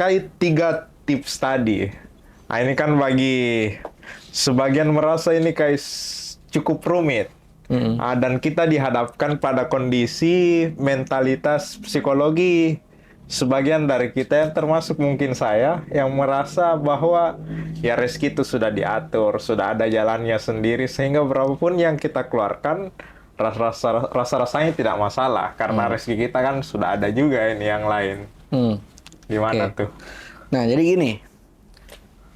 terkait 3 tips tadi. Nah, ini kan bagi sebagian merasa ini kayak cukup rumit. Dan kita dihadapkan pada kondisi mentalitas psikologi sebagian dari kita yang termasuk mungkin saya yang merasa bahwa ya rezeki itu sudah diatur, sudah ada jalannya sendiri sehingga berapapun yang kita keluarkan rasa-rasanya tidak masalah karena rezeki kita kan sudah ada juga ini yang lain. Gimana Oke. tuh? Nah, jadi gini,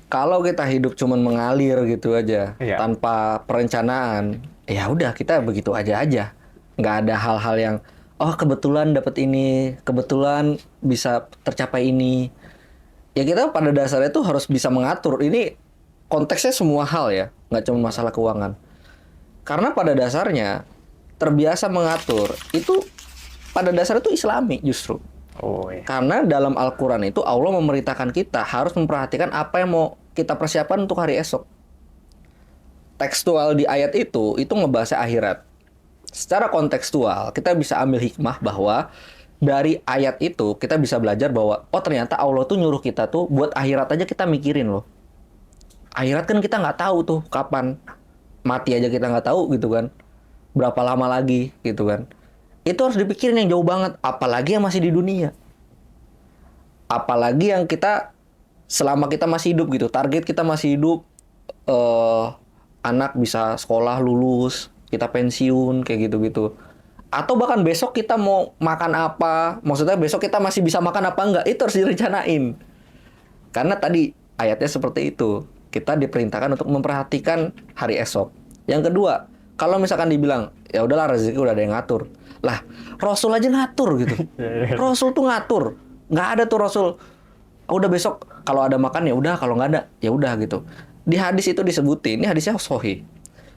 kalau kita hidup cuman mengalir gitu aja, Iya. tanpa perencanaan, ya udah kita begitu aja. Nggak ada hal-hal yang, oh kebetulan dapat ini, kebetulan bisa tercapai ini. Ya kita pada dasarnya tuh harus bisa mengatur. Ini konteksnya semua hal ya, nggak cuma masalah keuangan. Karena pada dasarnya terbiasa mengatur itu pada dasarnya itu Islami justru. Oh iya. Karena dalam Al-Quran itu Allah memerintahkan kita harus memperhatikan apa yang mau kita persiapkan untuk hari esok. Tekstual di ayat itu ngebahasnya akhirat. Secara kontekstual, kita bisa ambil hikmah bahwa dari ayat itu kita bisa belajar bahwa oh ternyata Allah tuh nyuruh kita tuh buat akhirat aja kita mikirin loh. Akhirat kan kita nggak tahu tuh kapan. Mati aja kita nggak tahu gitu kan. Berapa lama lagi gitu kan. Itu harus dipikirin yang jauh banget. Apalagi yang masih di dunia. Apalagi yang kita selama kita masih hidup gitu. Target kita masih hidup. Anak bisa sekolah lulus. Kita pensiun kayak gitu-gitu. Atau bahkan besok kita mau makan apa. Maksudnya besok kita masih bisa makan apa enggak. Itu harus direncanain. Karena tadi ayatnya seperti itu. Kita diperintahkan untuk memperhatikan hari esok. Yang kedua, kalau misalkan dibilang, ya udahlah rezeki udah ada yang ngatur. Lah, Rasul aja ngatur gitu. Rasul tuh ngatur. Nggak ada tuh Rasul. Udah besok kalau ada makan ya udah, kalau nggak ada ya udah gitu. Di hadis itu disebutin, ini hadisnya sahih.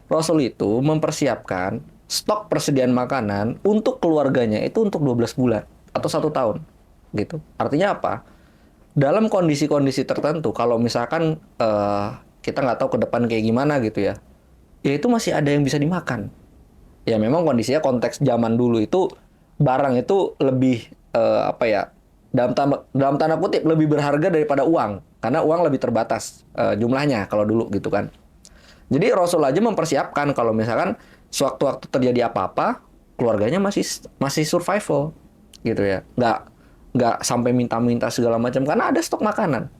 Rasul itu mempersiapkan stok persediaan makanan untuk keluarganya itu untuk 12 bulan atau 1 tahun gitu. Artinya apa? Dalam kondisi-kondisi tertentu, kalau misalkan kita nggak tahu ke depan kayak gimana gitu ya, ya itu masih ada yang bisa dimakan. Ya memang kondisinya konteks zaman dulu itu barang itu lebih apa ya, dalam tanda kutip lebih berharga daripada uang, karena uang lebih terbatas jumlahnya kalau dulu gitu kan. Jadi Rasul aja mempersiapkan kalau misalkan sewaktu-waktu terjadi apa-apa, keluarganya masih survival gitu ya. Nggak sampai minta-minta segala macam karena ada stok makanan.